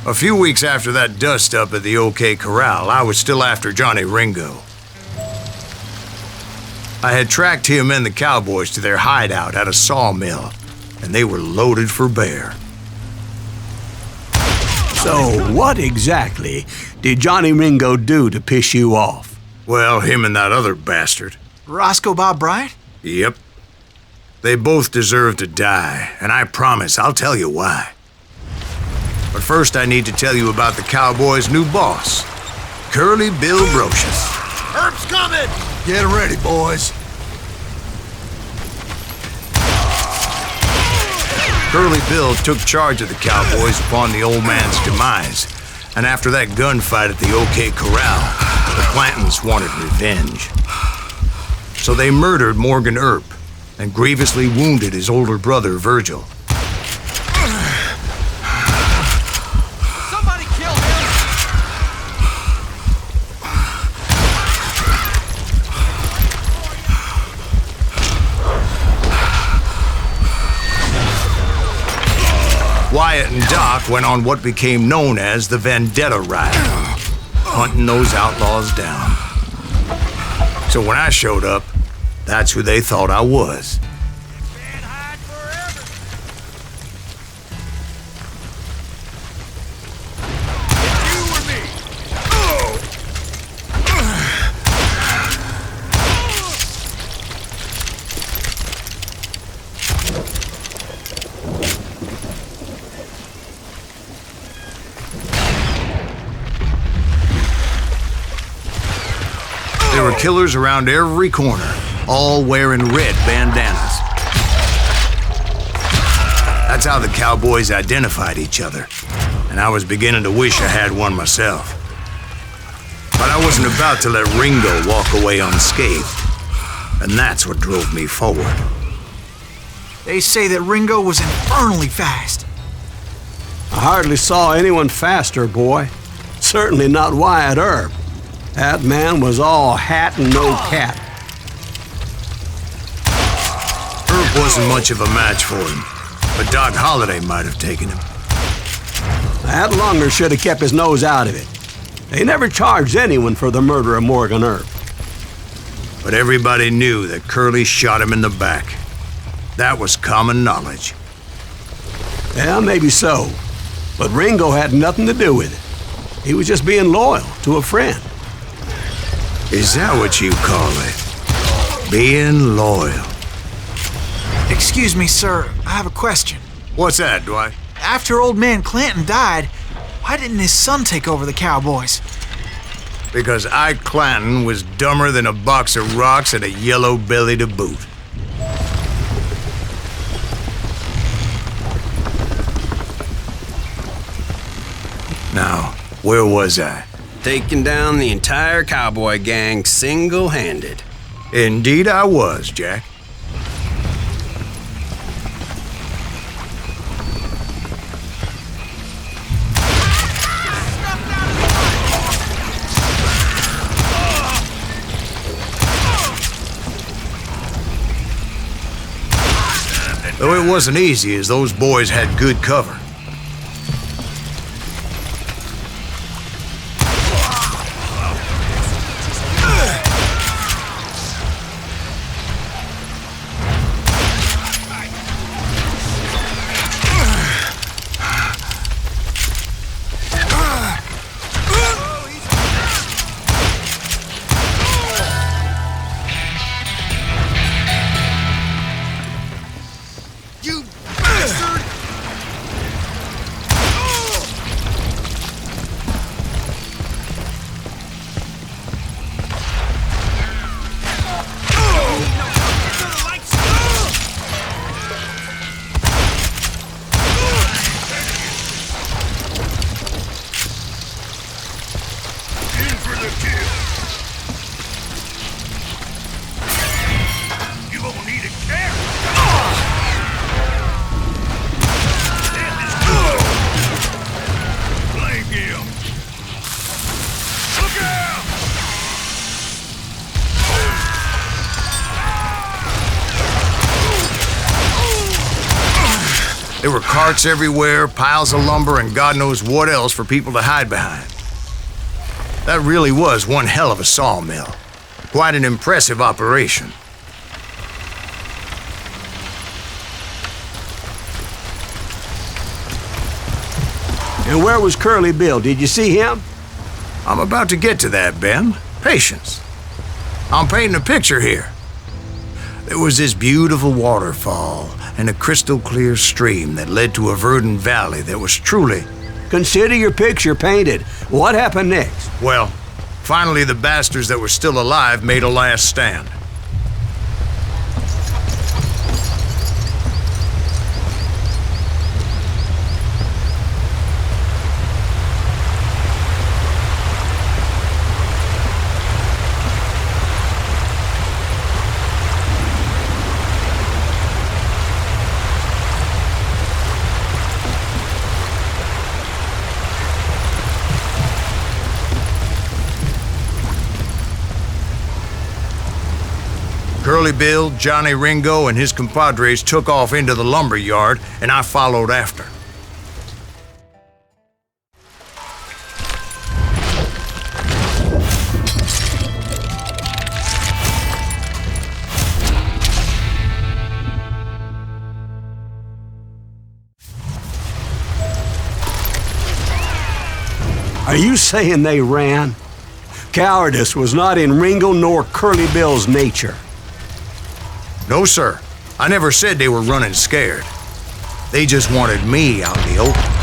A few weeks after that dust-up at the OK Corral, I was still after Johnny Ringo. I had tracked him and the cowboys to their hideout at a sawmill, and they were loaded for bear. So what exactly did Johnny Ringo do to piss you off? Well, him and that other bastard. Roscoe Bob Bryant? Yep. They both deserve to die, and I promise I'll tell you why. But first I need to tell you about the Cowboys' new boss, Curly Bill Brocious. Herb's coming! Get ready, boys. Curly Bill took charge of the Cowboys upon the old man's demise, and after that gunfight at the OK Corral, the Clantons wanted revenge. So they murdered Morgan Earp and grievously wounded his older brother, Virgil. Somebody kill him! Wyatt and Doc went on what became known as the Vendetta Ride, hunting those outlaws down. So when I showed up, that's who they thought I was. Can't hide forever. It's you or me. There were killers around every corner, all wearing red bandanas. That's how the Cowboys identified each other, and I was beginning to wish I had one myself. But I wasn't about to let Ringo walk away unscathed, and that's what drove me forward. They say that Ringo was infernally fast. I hardly saw anyone faster, boy. Certainly not Wyatt Earp. That man was all hat and no cat. Earp wasn't much of a match for him, but Doc Holliday might have taken him. That lunger should have kept his nose out of it. They never charged anyone for the murder of Morgan Earp. But everybody knew that Curly shot him in the back. That was common knowledge. Yeah, maybe so. But Ringo had nothing to do with it. He was just being loyal to a friend. Is that what you call it? Being loyal? Excuse me, sir. I have a question. What's that, Dwight? After old man Clanton died, why didn't his son take over the Cowboys? Because Ike Clanton was dumber than a box of rocks and a yellow belly to boot. Now, where was I? Taking down the entire cowboy gang single-handed. Indeed I was, Jack. Though it wasn't easy, as those boys had good cover. There were carts everywhere, piles of lumber, and God knows what else for people to hide behind. That really was one hell of a sawmill. Quite an impressive operation. And where was Curly Bill? Did you see him? I'm about to get to that, Ben. Patience. I'm painting a picture here. There was this beautiful waterfall and a crystal clear stream that led to a verdant valley that was truly... Consider your picture painted. What happened next? Well, finally the bastards that were still alive made a last stand. Curly Bill, Johnny Ringo, and his compadres took off into the lumber yard, and I followed after. Are you saying they ran? Cowardice was not in Ringo nor Curly Bill's nature. No, sir. I never said they were running scared. They just wanted me out in the open.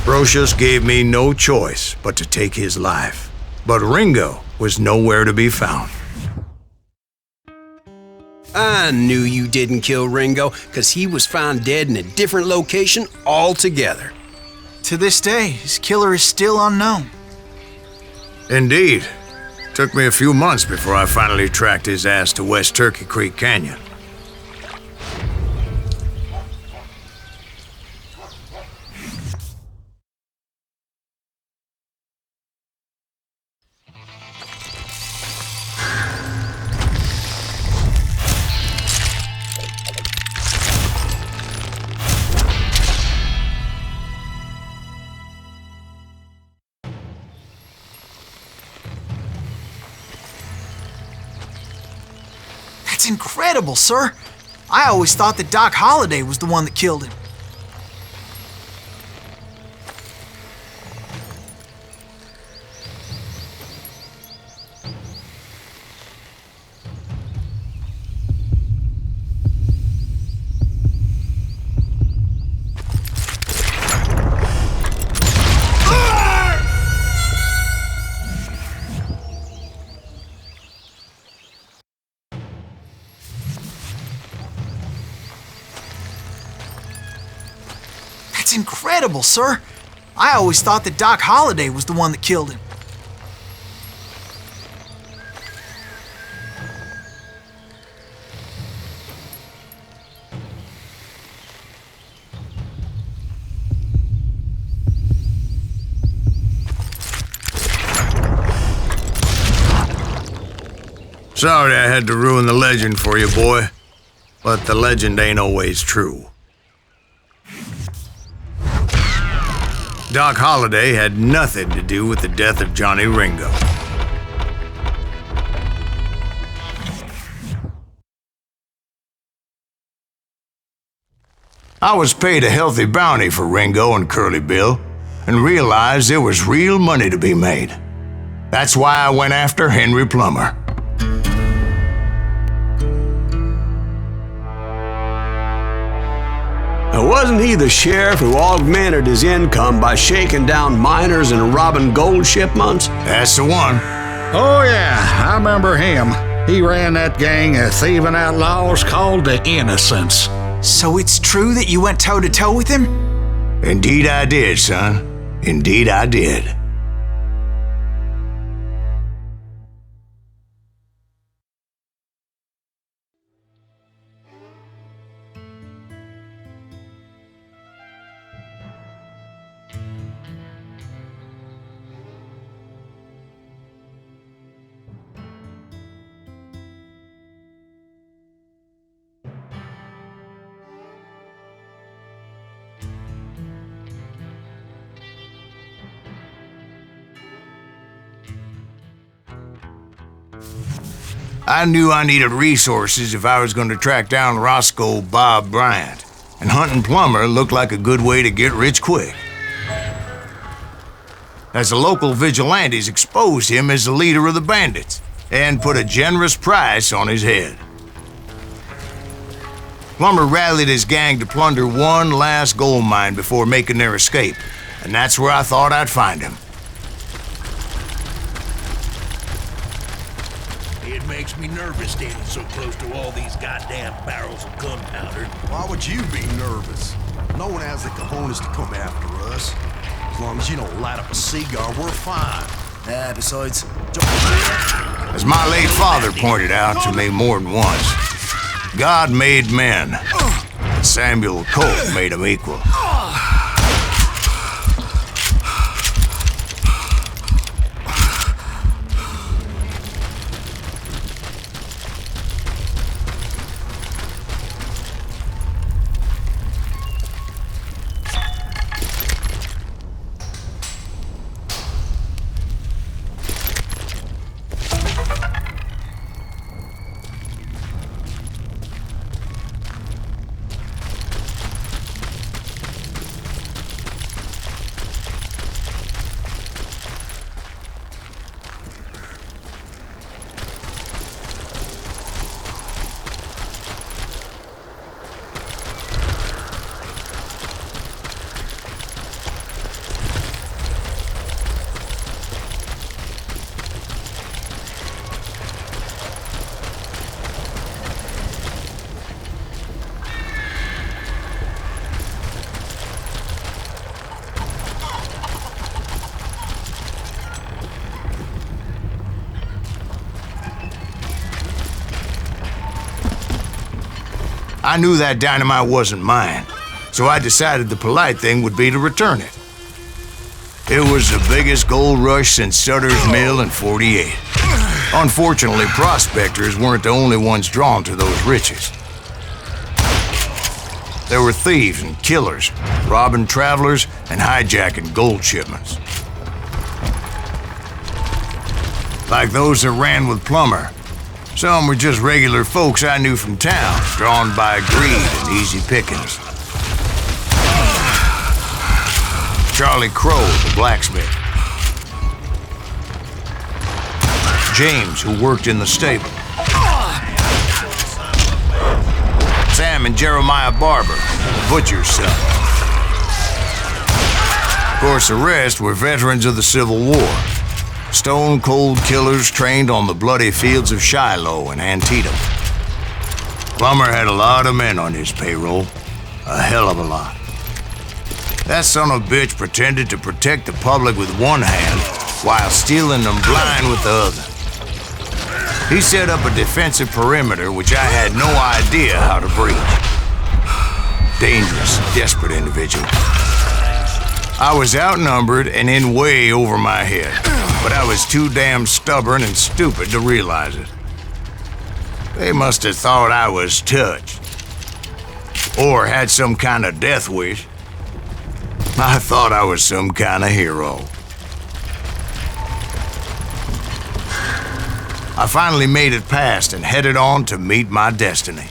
Brocious gave me no choice but to take his life. But Ringo was nowhere to be found. I knew you didn't kill Ringo, because he was found dead in a different location altogether. To this day, his killer is still unknown. Indeed. Took me a few months before I finally tracked his ass to West Turkey Creek Canyon. That's incredible, sir. I always thought that Doc Holliday was the one that killed him. That's incredible, sir. I always thought that Doc Holliday was the one that killed him. Sorry I had to ruin the legend for you, boy. But the legend ain't always true. Doc Holliday had nothing to do with the death of Johnny Ringo. I was paid a healthy bounty for Ringo and Curly Bill, and realized there was real money to be made. That's why I went after Henry Plummer. Now, wasn't he the sheriff who augmented his income by shaking down miners and robbing gold shipments? That's the one. Oh, yeah, I remember him. He ran that gang of thieving outlaws called the Innocents. So it's true that you went toe-to-toe with him? Indeed I did, son. Indeed I did. I knew I needed resources if I was going to track down Roscoe Bob Bryant, and hunting Plummer looked like a good way to get rich quick. As the local vigilantes exposed him as the leader of the bandits, and put a generous price on his head. Plummer rallied his gang to plunder one last gold mine before making their escape, and that's where I thought I'd find him. It makes me nervous standing so close to all these goddamn barrels of gunpowder. Why would you be nervous? No one has the cojones to come after us. As long as you don't light up a cigar, we're fine. Besides, don't... As my late father pointed out to me more than once, God made men, and Samuel Colt made them equal. I knew that dynamite wasn't mine, so I decided the polite thing would be to return it. It was the biggest gold rush since Sutter's Mill in '48. Unfortunately, prospectors weren't the only ones drawn to those riches. There were thieves and killers, robbing travelers and hijacking gold shipments. Like those that ran with Plummer. Some were just regular folks I knew from town, drawn by greed and easy pickings. Charlie Crow, the blacksmith. James, who worked in the stable. Sam and Jeremiah Barber, the butcher's son. Of course, the rest were veterans of the Civil War. Stone-cold killers trained on the bloody fields of Shiloh and Antietam. Plummer had a lot of men on his payroll. A hell of a lot. That son of a bitch pretended to protect the public with one hand while stealing them blind with the other. He set up a defensive perimeter which I had no idea how to breach. Dangerous, desperate individual. I was outnumbered and in way over my head, but I was too damn stubborn and stupid to realize it. They must have thought I was touched. Or had some kind of death wish. I thought I was some kind of hero. I finally made it past and headed on to meet my destiny.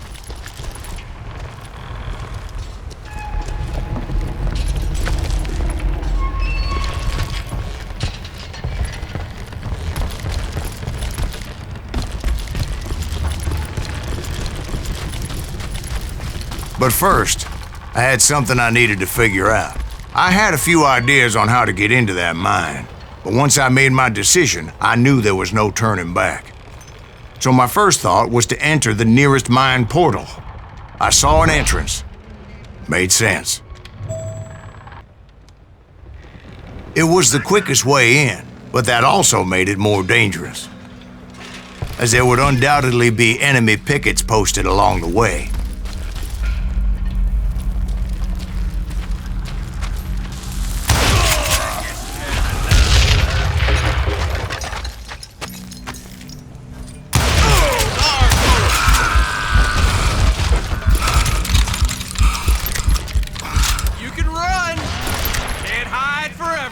But first, I had something I needed to figure out. I had a few ideas on how to get into that mine, but once I made my decision, I knew there was no turning back. So my first thought was to enter the nearest mine portal. I saw an entrance. Made sense. It was the quickest way in, but that also made it more dangerous, as there would undoubtedly be enemy pickets posted along the way.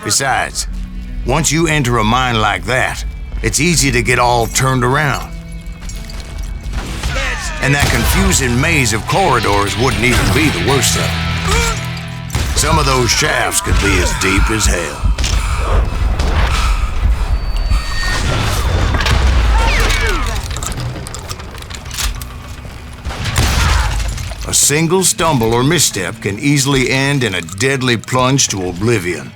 Besides, once you enter a mine like that, it's easy to get all turned around. And that confusing maze of corridors wouldn't even be the worst of it. Some of those shafts could be as deep as hell. A single stumble or misstep can easily end in a deadly plunge to oblivion.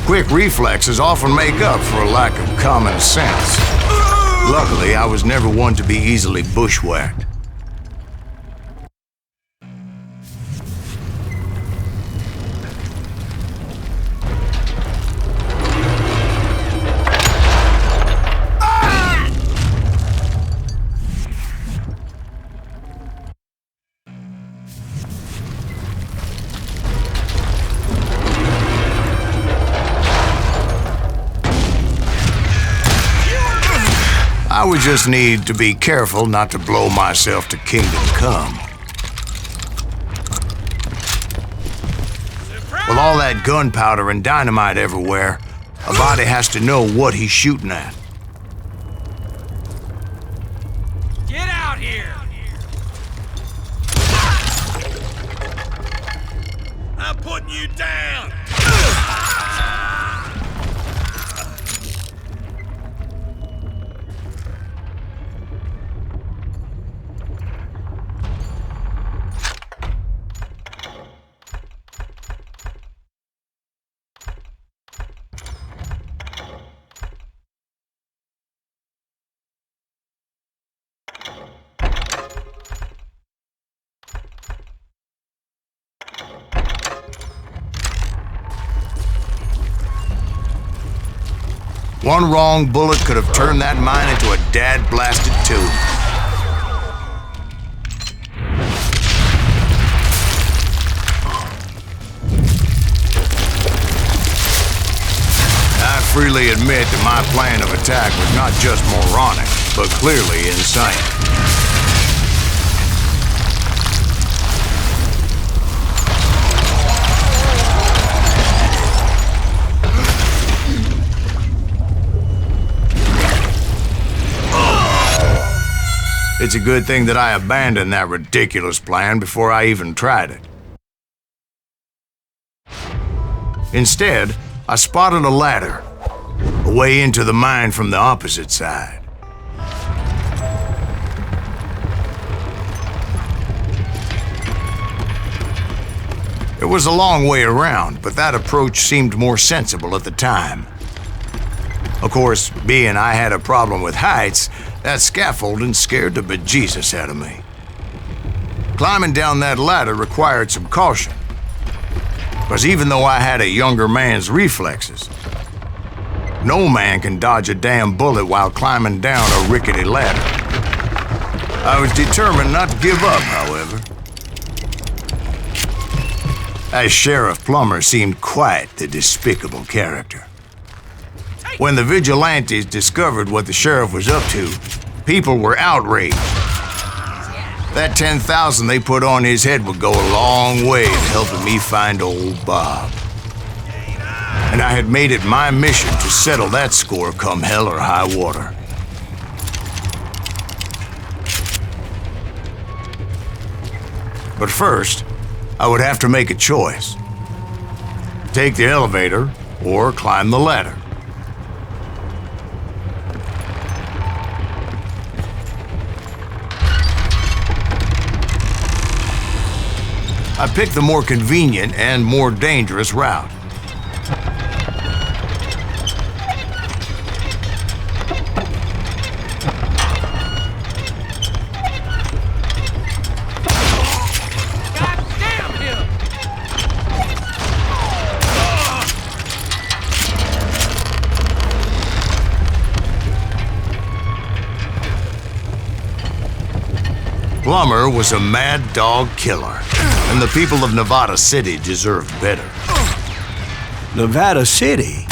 Quick reflexes often make up for a lack of common sense. Luckily, I was never one to be easily bushwhacked. I would just need to be careful not to blow myself to kingdom come. With all that gunpowder and dynamite everywhere, a body has to know what he's shooting at. Get out here! I'm putting you down! One wrong bullet could have turned that mine into a dad-blasted tomb. I freely admit that my plan of attack was not just moronic, but clearly insane. It's a good thing that I abandoned that ridiculous plan before I even tried it. Instead, I spotted a ladder, a way into the mine from the opposite side. It was a long way around, but that approach seemed more sensible at the time. Of course, being I had a problem with heights, that scaffolding scared the bejesus out of me. Climbing down that ladder required some caution, because even though I had a younger man's reflexes, no man can dodge a damn bullet while climbing down a rickety ladder. I was determined not to give up, however. As Sheriff Plummer seemed quite the despicable character. When the vigilantes discovered what the sheriff was up to, people were outraged. That 10,000 they put on his head would go a long way in helping me find old Bob. And I had made it my mission to settle that score come hell or high water. But first, I would have to make a choice. Take the elevator or climb the ladder. I picked the more convenient and more dangerous route. Plummer was a mad dog killer, and the people of Nevada City deserved better. Nevada City?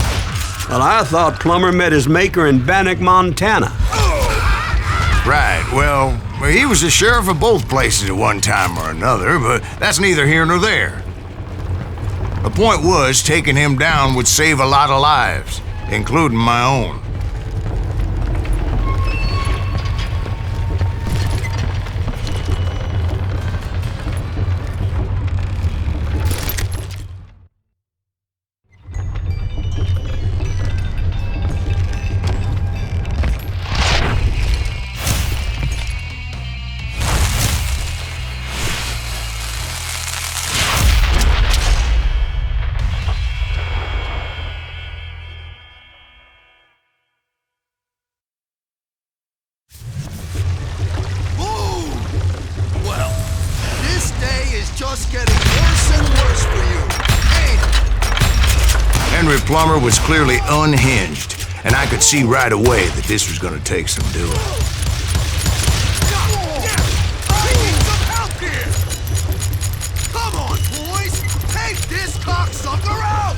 Well, I thought Plummer met his maker in Bannock, Montana. Right, well, he was the sheriff of both places at one time or another, but that's neither here nor there. The point was, taking him down would save a lot of lives, including my own. Just getting worse and worse for you, ain't it? Henry Plummer was clearly unhinged, and I could see right away that this was going to take some doing. I need some help here! Come on, boys! Take this cocksucker out!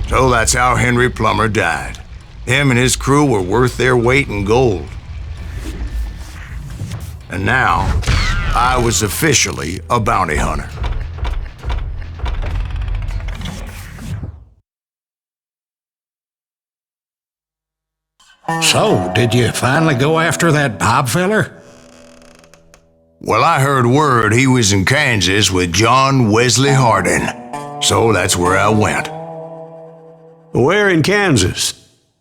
So that's how Henry Plummer died. Him and his crew were worth their weight in gold. And now, I was officially a bounty hunter. So, did you finally go after that Bob feller? Well, I heard word he was in Kansas with John Wesley Hardin. So that's where I went. Where in Kansas?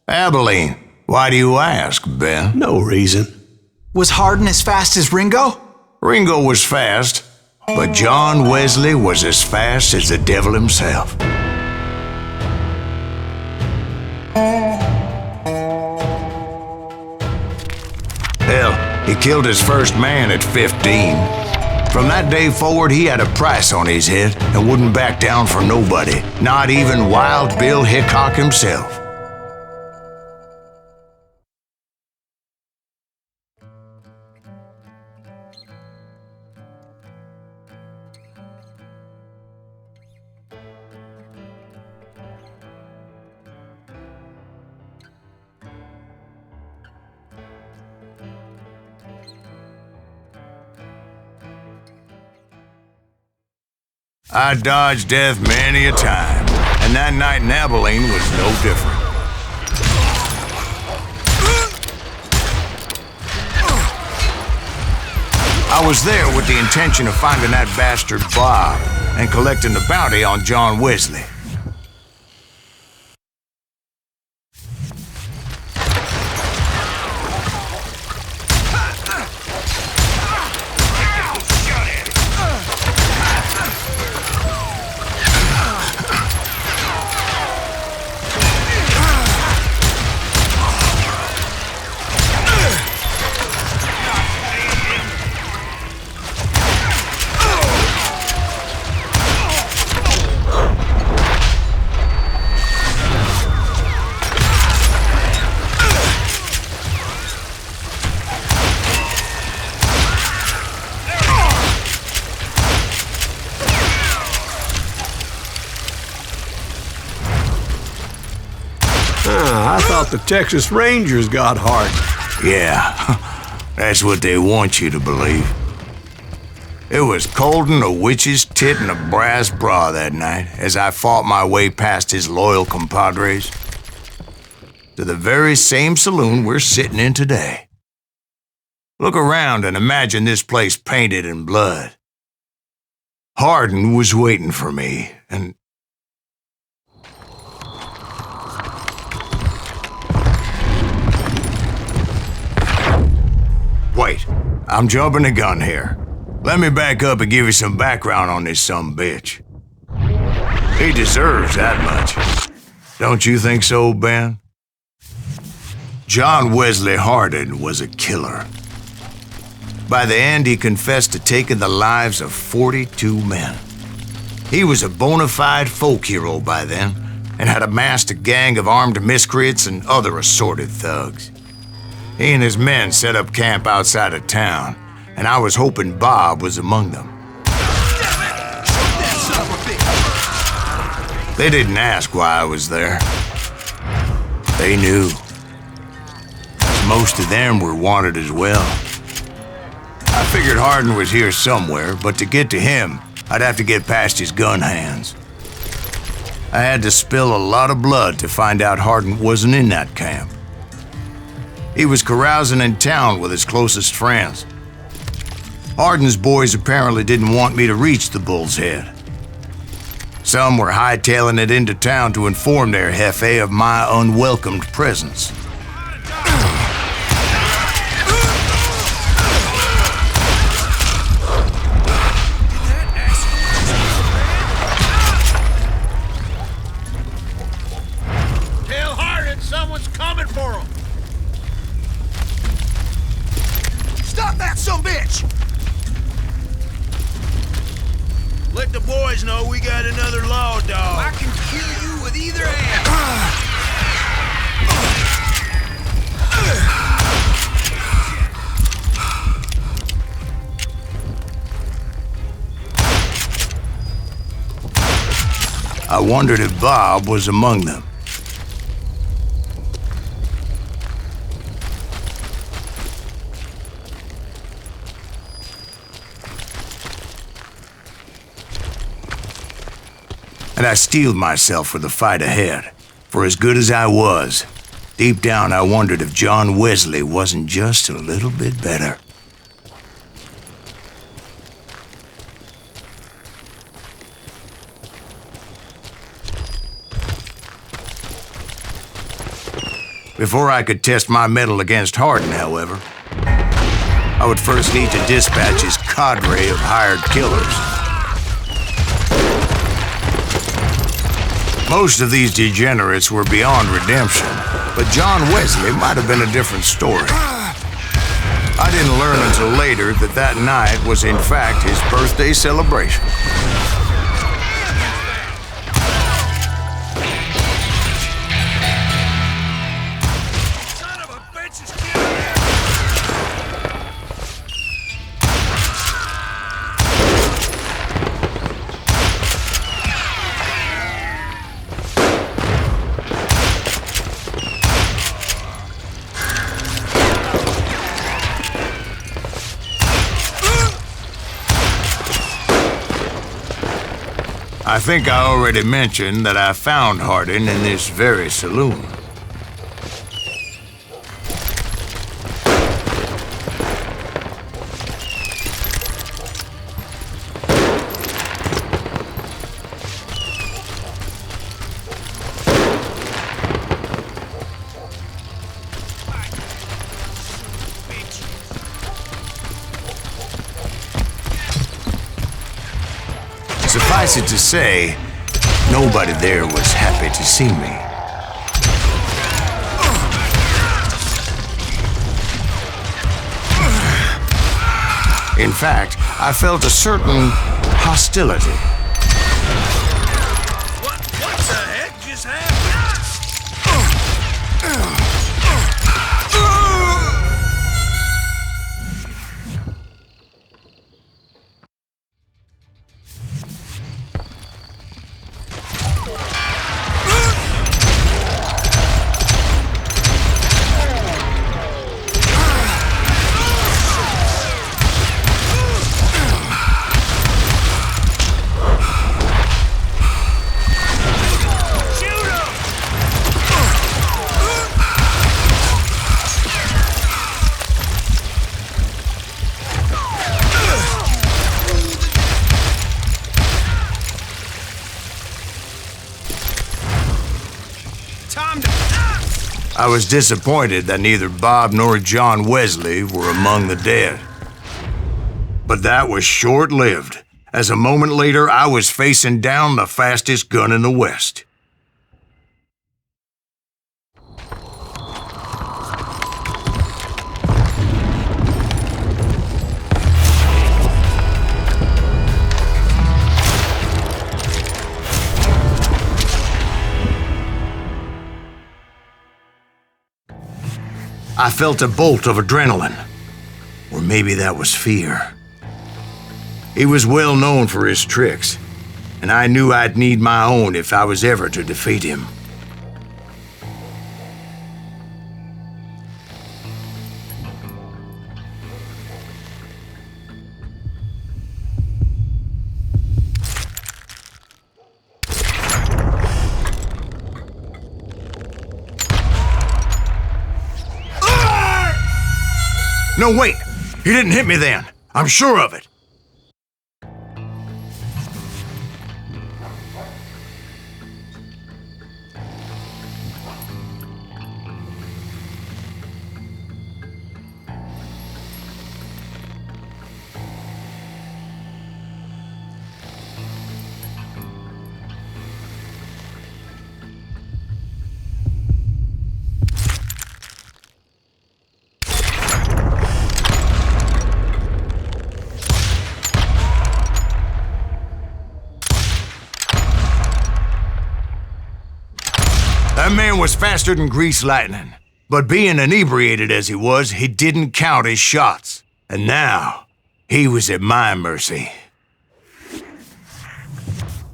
Abilene. Why do you ask, Ben? No reason. Was Hardin as fast as Ringo? Ringo was fast, but John Wesley was as fast as the devil himself. Hell, he killed his first man at 15. From that day forward, he had a price on his head and wouldn't back down for nobody, not even Wild Bill Hickok himself. I dodged death many a time, and that night in Abilene was no different. I was there with the intention of finding that bastard Bob and collecting the bounty on John Wesley. I thought the Texas Rangers got Hardin. Yeah, that's what they want you to believe. It was cold and a witch's tit and a brass bra that night as I fought my way past his loyal compadres to the very same saloon we're sitting in today. Look around and imagine this place painted in blood. Hardin was waiting for me, and wait, I'm jumping the gun here. Let me back up and give you some background on this sumbitch. He deserves that much. Don't you think so, Ben? John Wesley Hardin was a killer. By the end, he confessed to taking the lives of 42 men. He was a bona fide folk hero by then and had amassed a gang of armed miscreants and other assorted thugs. He and his men set up camp outside of town, and I was hoping Bob was among them. They didn't ask why I was there. They knew. Most of them were wanted as well. I figured Hardin was here somewhere, but to get to him, I'd have to get past his gun hands. I had to spill a lot of blood to find out Hardin wasn't in that camp. He was carousing in town with his closest friends. Hardin's boys apparently didn't want me to reach the Bull's Head. Some were hightailing it into town to inform their jefe of my unwelcomed presence. Tell Hardin someone's coming for him. Stop that sumbitch! Let the boys know we got another law dog. I can kill you with either hand. I wondered if Bob was among them. And I steeled myself for the fight ahead. For as good as I was, deep down I wondered if John Wesley wasn't just a little bit better. Before I could test my mettle against Hardin, however, I would first need to dispatch his cadre of hired killers. Most of these degenerates were beyond redemption, but John Wesley might have been a different story. I didn't learn until later that that night was in fact his birthday celebration. Son of a bitch is killing me! I think I already mentioned that I found Hardin in this very saloon. Suffice it to say, nobody there was happy to see me. In fact, I felt a certain hostility. What the heck just happened? I was disappointed that neither Bob nor John Wesley were among the dead. But that was short-lived, as a moment later I was facing down the fastest gun in the West. I felt a bolt of adrenaline, or maybe that was fear. He was well known for his tricks, and I knew I'd need my own if I was ever to defeat him. No, wait! He didn't hit me then. I'm sure of it. That man was faster than greased lightning. But being inebriated as he was, he didn't count his shots. And now, he was at my mercy.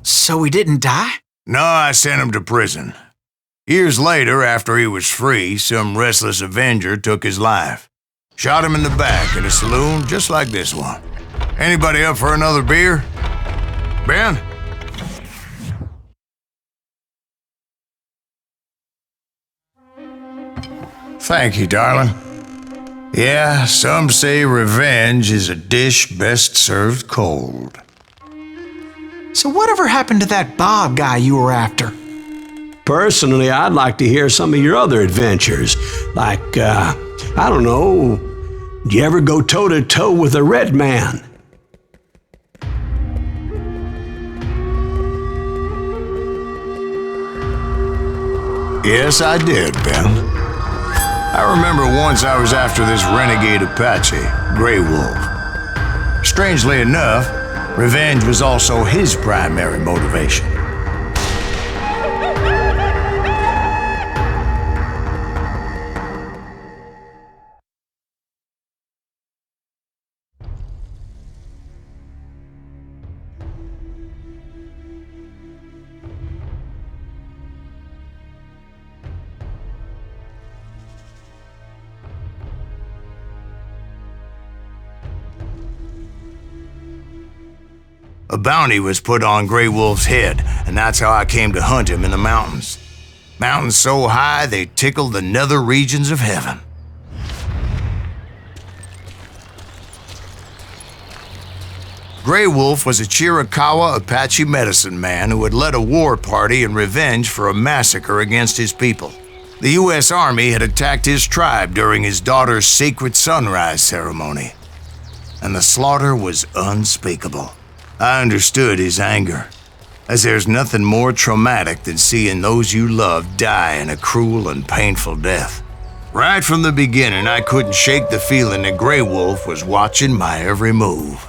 So he didn't die? No, I sent him to prison. Years later, after he was free, some restless avenger took his life. Shot him in the back in a saloon just like this one. Anybody up for another beer? Ben? Thank you, darling. Yeah, some say revenge is a dish best served cold. So whatever happened to that Bob guy you were after? Personally, I'd like to hear some of your other adventures. Like, I don't know, do you ever go toe-to-toe with a red man? Yes, I did, Ben. I remember once I was after this renegade Apache, Grey Wolf. Strangely enough, revenge was also his primary motivation. A bounty was put on Grey Wolf's head, and that's how I came to hunt him in the mountains. Mountains so high they tickled the nether regions of heaven. Grey Wolf was a Chiricahua Apache medicine man who had led a war party in revenge for a massacre against his people. The U.S. Army had attacked his tribe during his daughter's sacred sunrise ceremony, and the slaughter was unspeakable. I understood his anger, as there's nothing more traumatic than seeing those you love die in a cruel and painful death. Right from the beginning, I couldn't shake the feeling that Grey Wolf was watching my every move.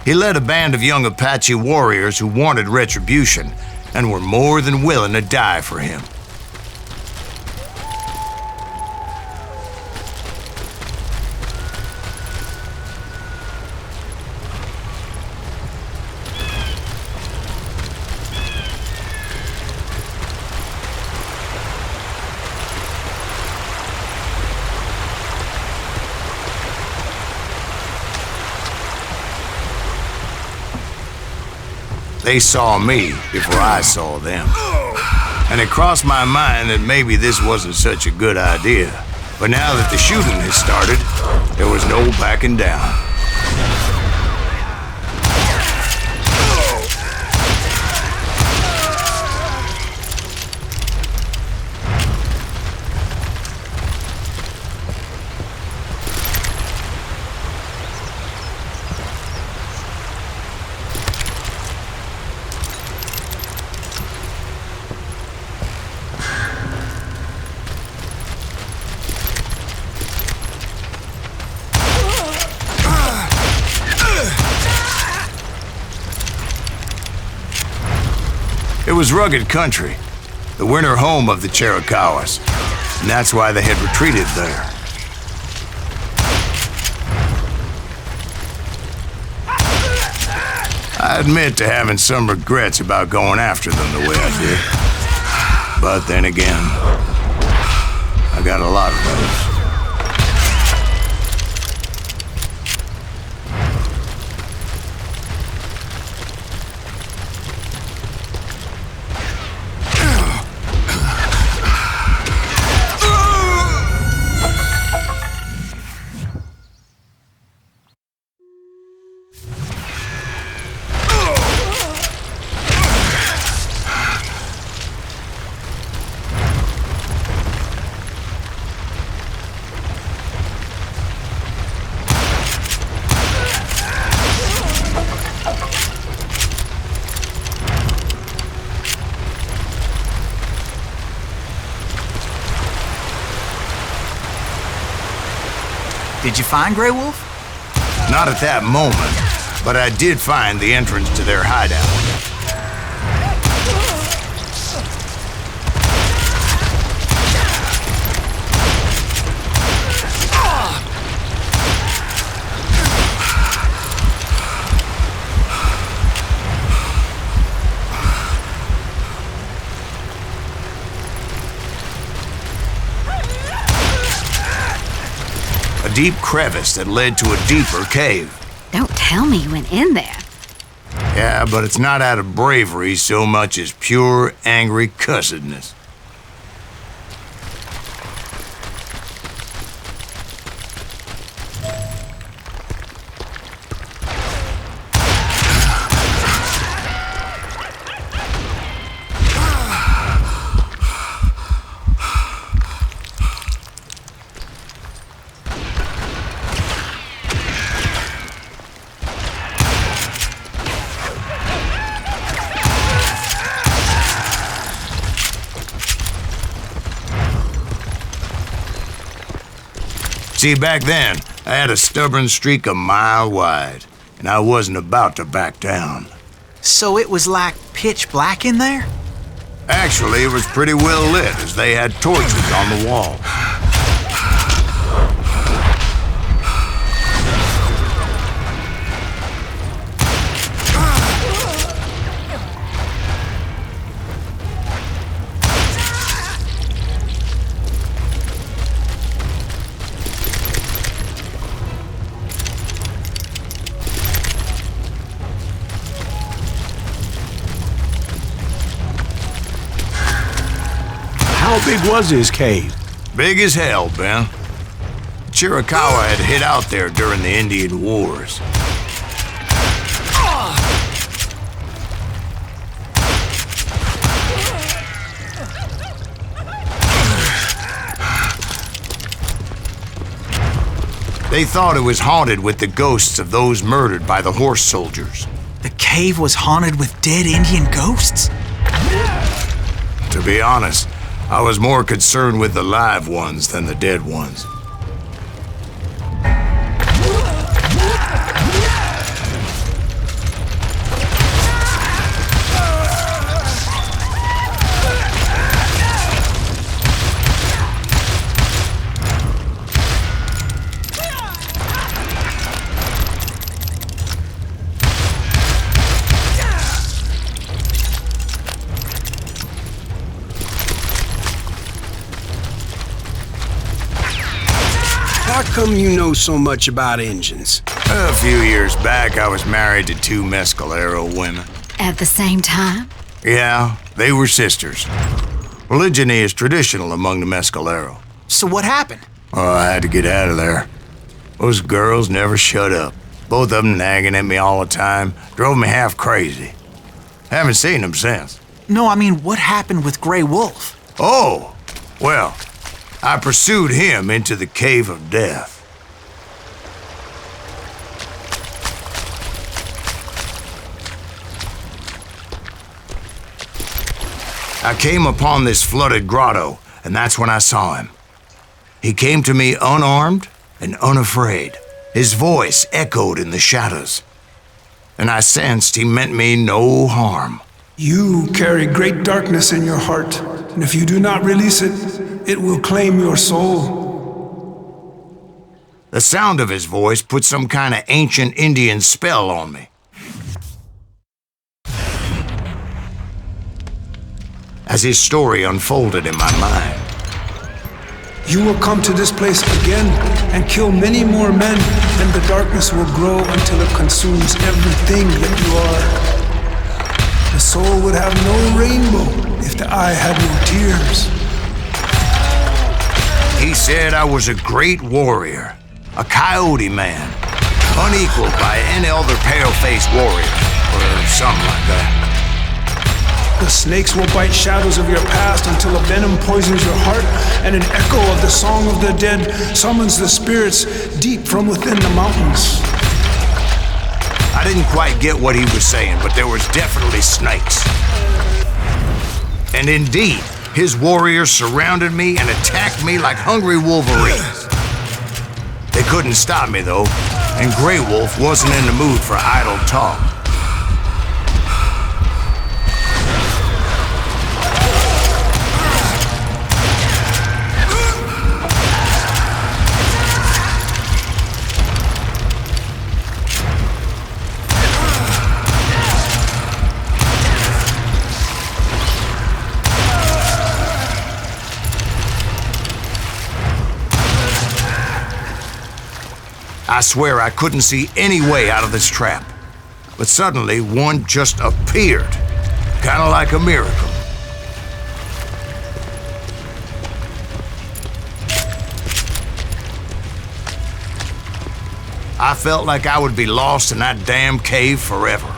He led a band of young Apache warriors who wanted retribution and were more than willing to die for him. They saw me before I saw them. And it crossed my mind that maybe this wasn't such a good idea. But now that the shooting had started, there was no backing down. It was rugged country, the winter home of the Chiricahuas, and that's why they had retreated there. I admit to having some regrets about going after them the way I did. But then again, I got a lot of those. Did you find Grey Wolf? Not at that moment, but I did find the entrance to their hideout. deep crevice that led to a deeper cave. Don't tell me you went in there. Yeah, but it's not out of bravery so much as pure, angry cussedness. See, back then, I had a stubborn streak a mile wide, and I wasn't about to back down. So it was like pitch black in there? Actually, it was pretty well lit, as they had torches on the wall. How big was his cave? Big as hell, Ben. Chiricahua had hid out there during the Indian Wars. They thought it was haunted with the ghosts of those murdered by the horse soldiers. The cave was haunted with dead Indian ghosts? To be honest, I was more concerned with the live ones than the dead ones. How come you know so much about engines? A few years back, I was married to 2 Mescalero women. At the same time? Yeah, they were sisters. Polygyny is traditional among the Mescalero. So what happened? Oh, I had to get out of there. Those girls never shut up. Both of them nagging at me all the time. Drove me half crazy. Haven't seen them since. No, I mean, what happened with Grey Wolf? Oh, well, I pursued him into the Cave of Death. I came upon this flooded grotto, and that's when I saw him. He came to me unarmed and unafraid. His voice echoed in the shadows, and I sensed he meant me no harm. You carry great darkness in your heart, and if you do not release it, it will claim your soul. The sound of his voice put some kind of ancient Indian spell on me. As his story unfolded in my mind, You will come to this place again and kill many more men, and the darkness will grow until it consumes everything that you are. The soul would have no rainbow if the eye had no tears. he said I was a great warrior, a coyote man, unequaled by any other pale-faced warrior, or something like that. The snakes will bite shadows of your past until a venom poisons your heart, and an echo of the song of the dead summons the spirits deep from within the mountains. I didn't quite get what he was saying, but there was definitely snakes. And indeed, his warriors surrounded me and attacked me like hungry wolverines. They couldn't stop me, though, and Grey Wolf wasn't in the mood for idle talk. I swear I couldn't see any way out of this trap. But suddenly, one just appeared, kind of like a miracle. I felt like I would be lost in that damn cave forever.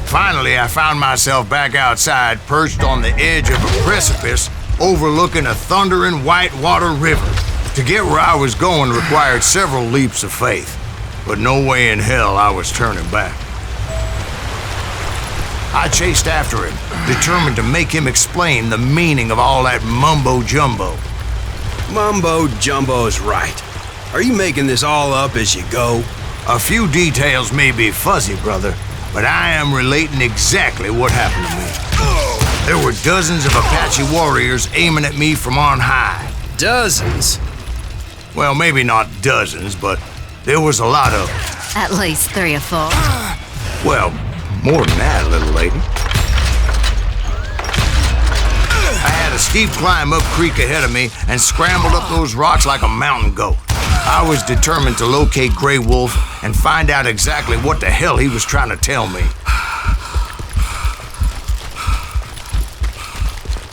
Finally, I found myself back outside, perched on the edge of a precipice overlooking a thundering whitewater river. To get where I was going required several leaps of faith, but no way in hell I was turning back. I chased after him, determined to make him explain the meaning of all that mumbo-jumbo. Mumbo-jumbo's right. Are you making this all up as you go? A few details may be fuzzy, brother, but I am relating exactly what happened to me. There were dozens of Apache warriors aiming at me from on high. Dozens? Well, maybe not dozens, but there was a lot of them. At least 3 or 4. Well, more than that, little lady. I had a steep climb up creek ahead of me and scrambled up those rocks like a mountain goat. I was determined to locate Grey Wolf and find out exactly what the hell he was trying to tell me.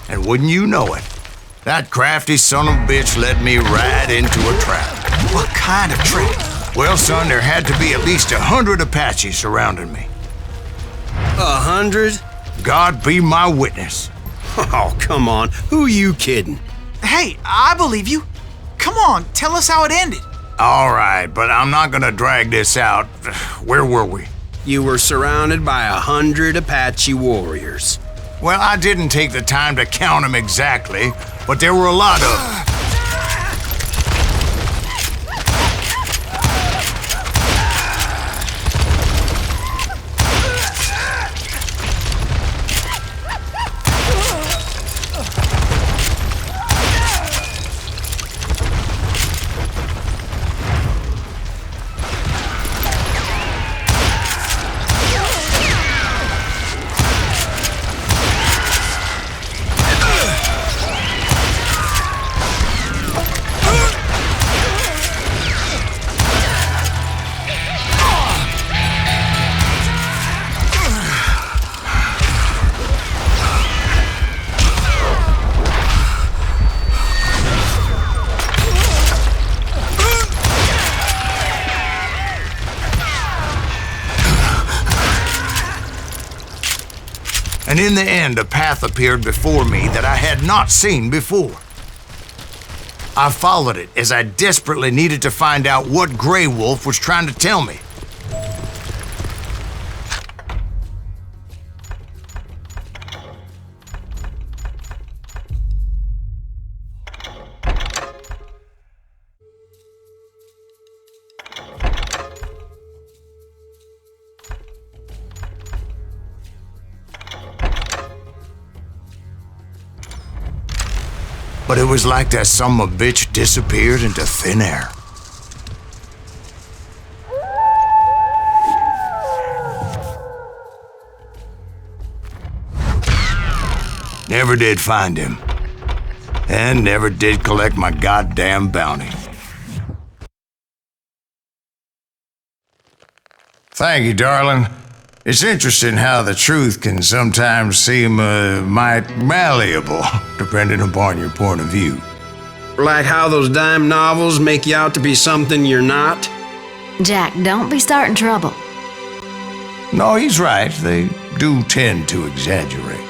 And wouldn't you know it, that crafty son of a bitch led me right into a trap. What kind of trap? Well, son, there had to be at least 100 Apaches surrounding me. 100? God be my witness. Oh, come on. Who are you kidding? Hey, I believe you. Come on, tell us how it ended. All right, but I'm not gonna drag this out. Where were we? You were surrounded by 100 Apache warriors. Well, I didn't take the time to count them exactly, but there were a lot of them. And in the end, a path appeared before me that I had not seen before. I followed it as I desperately needed to find out what Grey Wolf was trying to tell me. But it was like that son of a bitch disappeared into thin air. Never did find him. And never did collect my goddamn bounty. Thank you, darling. It's interesting how the truth can sometimes seem might malleable, depending upon your point of view. Like how those dime novels make you out to be something you're not? Jack, don't be starting trouble. No, he's right. They do tend to exaggerate.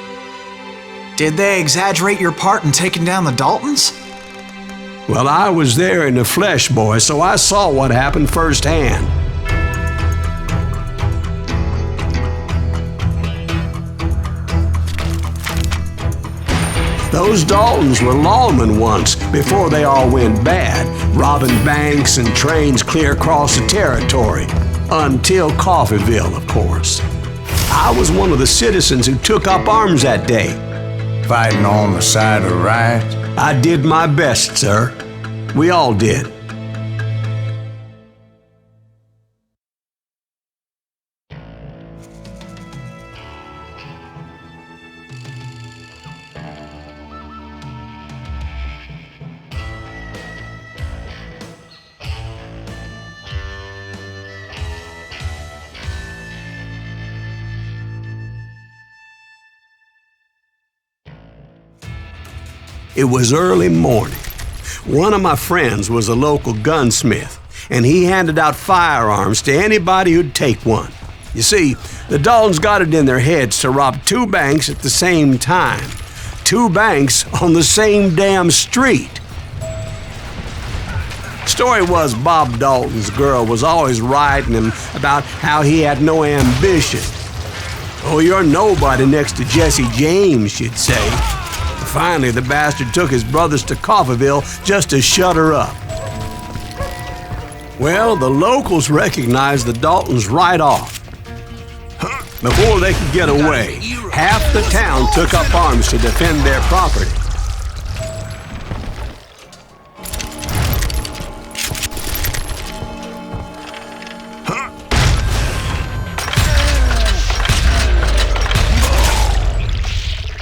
Did they exaggerate your part in taking down the Daltons? Well, I was there in the flesh, boy, so I saw what happened firsthand. Those Daltons were lawmen once, before they all went bad, robbing banks and trains clear across the territory. Until Coffeeville, of course. I was one of the citizens who took up arms that day. Fighting on the side of right? I did my best, sir. We all did. It was early morning. One of my friends was a local gunsmith, and he handed out firearms to anybody who'd take one. You see, the Daltons got it in their heads to rob 2 banks at the same time. 2 banks on the same damn street. Story was Bob Dalton's girl was always riding him about how he had no ambition. "Oh, you're nobody next to Jesse James," she'd say. Finally, the bastard took his brothers to Coffeyville just to shut her up. Well, the locals recognized the Daltons right off. Before they could get away, half the town took up arms to defend their property.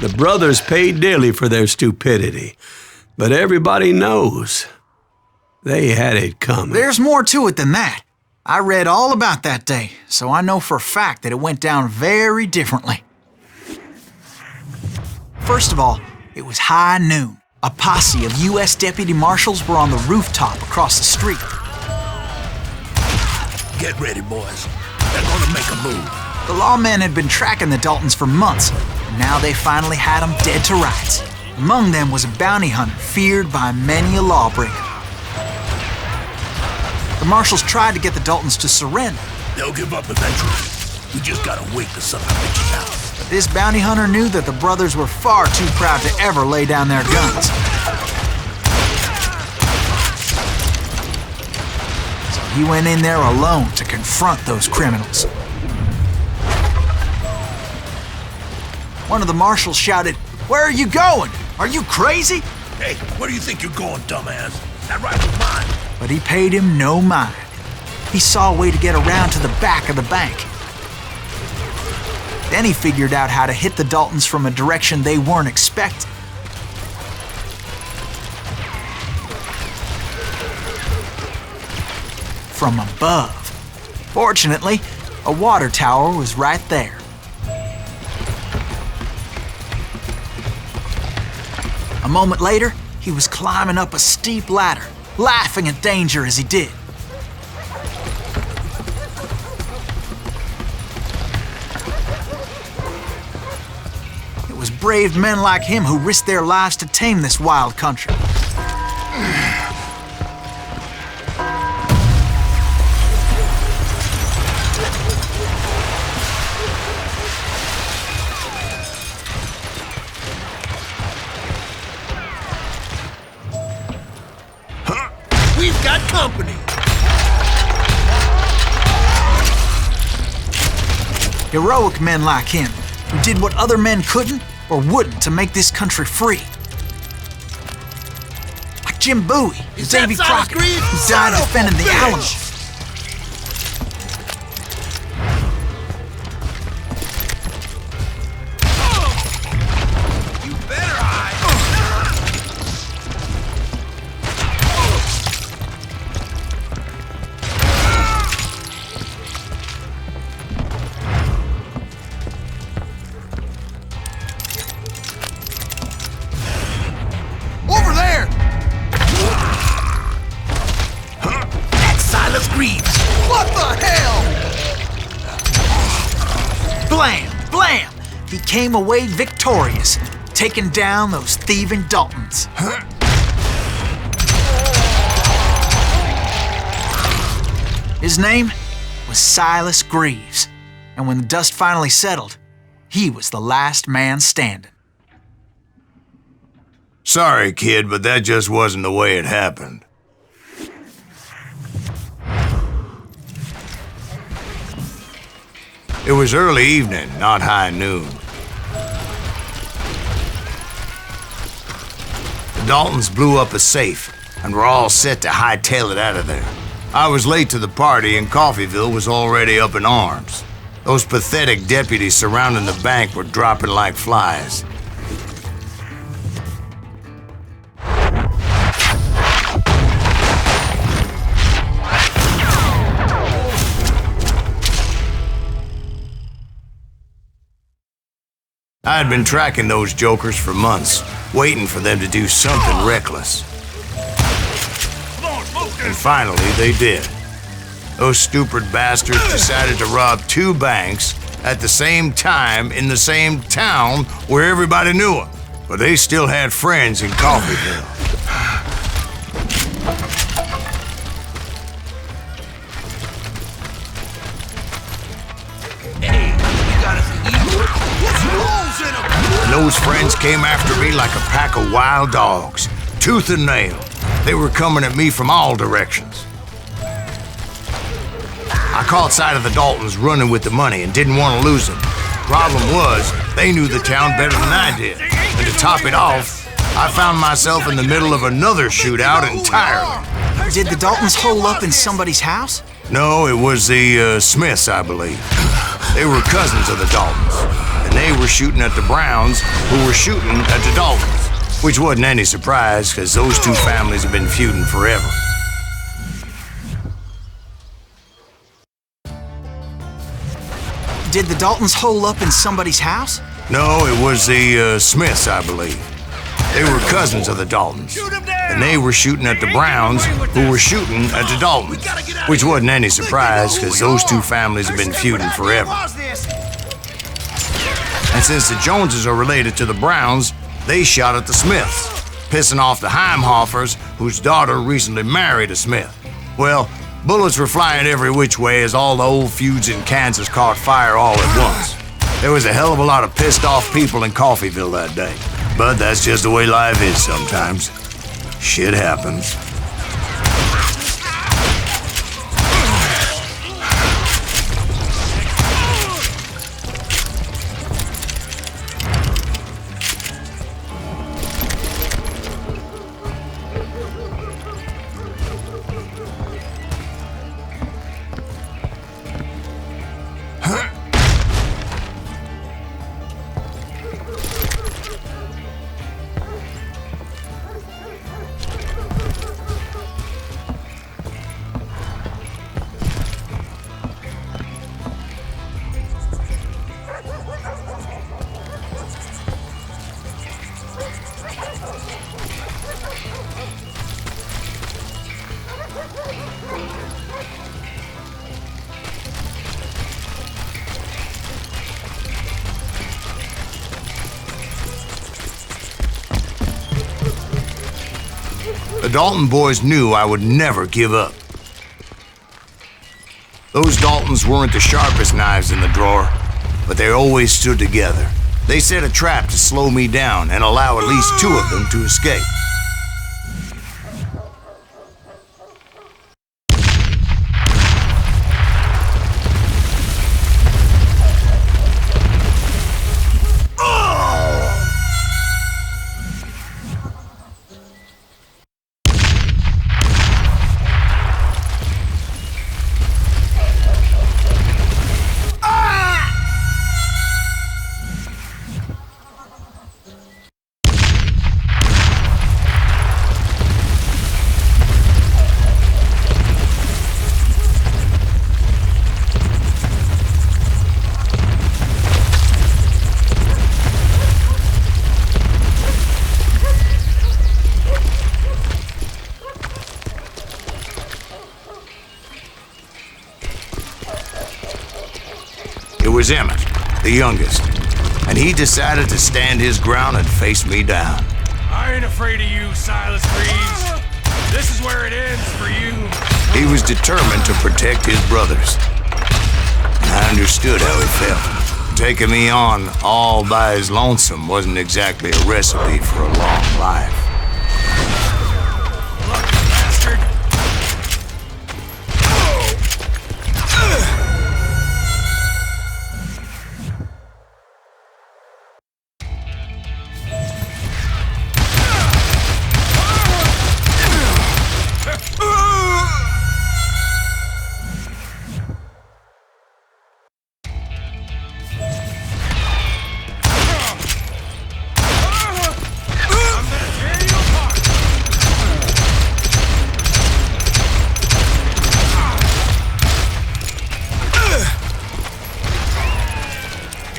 The brothers paid dearly for their stupidity, but everybody knows they had it coming. There's more to it than that. I read all about that day, so I know for a fact that it went down very differently. First of all, it was high noon. A posse of U.S. deputy marshals were on the rooftop across the street. Get ready, boys. They're gonna make a move. The lawmen had been tracking the Daltons for months, and now they finally had them dead to rights. Among them was a bounty hunter feared by many a lawbreaker. The marshals tried to get the Daltons to surrender. They'll give up eventually. We just gotta wait the son of bitches out. But this bounty hunter knew that the brothers were far too proud to ever lay down their guns. So he went in there alone to confront those criminals. One of the marshals shouted, "Where are you going? Are you crazy?" Hey, where do you think you're going, dumbass? That rifle's mine. But he paid him no mind. He saw a way to get around to the back of the bank. Then he figured out how to hit the Daltons from a direction they weren't expecting. From above. Fortunately, a water tower was right there. A moment later, he was climbing up a steep ladder, laughing at danger as he did. It was brave men like him who risked their lives to tame this wild country. We've got company. Heroic men like him, who did what other men couldn't or wouldn't to make this country free. Like Jim Bowie and Is that Davy Silas Crockett, Greaves? who Son died of a defending the bitch! Alamo. You better hide. Over there! That's Silas Greaves. What the hell? Blam! Blam! He came away victorious, taking down those thieving Daltons. His name was Silas Greaves, and when the dust finally settled, he was the last man standing. Sorry, kid, but that just wasn't the way it happened. It was early evening, not high noon. The Daltons blew up a safe and were all set to hightail it out of there. I was late to the party and Coffeyville was already up in arms. Those pathetic deputies surrounding the bank were dropping like flies. I had been tracking those jokers for months, waiting for them to do something reckless. And finally, they did. Those stupid bastards decided to rob 2 banks at the same time in the same town where everybody knew them. But they still had friends in Coffeyville. And those friends came after me like a pack of wild dogs, tooth and nail. They were coming at me from all directions. I caught sight of the Daltons running with the money and didn't want to lose them. Problem was, they knew the town better than I did. And to top it off, I found myself in the middle of another shootout entirely. Did the Daltons hole up in somebody's house? No, it was the Smiths, I believe. They were cousins of the Daltons, and they were shooting at the Browns, who were shooting at the Daltons, which wasn't any surprise, because those 2 families have been feuding forever. Did the Daltons hole up in somebody's house? No, it was the Smiths, I believe. They were cousins of the Daltons, and they were shooting at the Browns, who were shooting at the Daltons, which wasn't any surprise, because those 2 families have been feuding forever. And since the Joneses are related to the Browns, they shot at the Smiths, pissing off the Heimhoffers, whose daughter recently married a Smith. Well, bullets were flying every which way as all the old feuds in Kansas caught fire all at once. There was a hell of a lot of pissed off people in Coffeyville that day. But that's just the way life is sometimes. Shit happens. The Dalton boys knew I would never give up. Those Daltons weren't the sharpest knives in the drawer, but they always stood together. They set a trap to slow me down and allow at least 2 of them to escape. It was Emmett, the youngest, and he decided to stand his ground and face me down. I ain't afraid of you, Silas Reeves. This is where it ends for you. He was determined to protect his brothers. I understood how he felt. Taking me on all by his lonesome wasn't exactly a recipe for a long life. Bastard.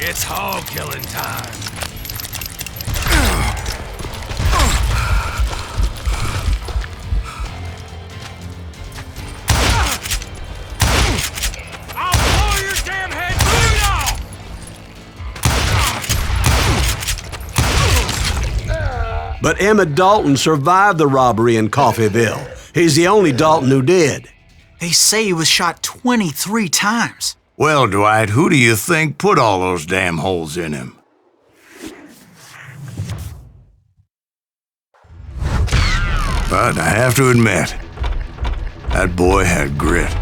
It's hog killing time. But Emmett Dalton survived the robbery in Coffeyville. He's the only Dalton who did. They say he was shot 23 times. Well, Dwight, who do you think put all those damn holes in him? But I have to admit, that boy had grit.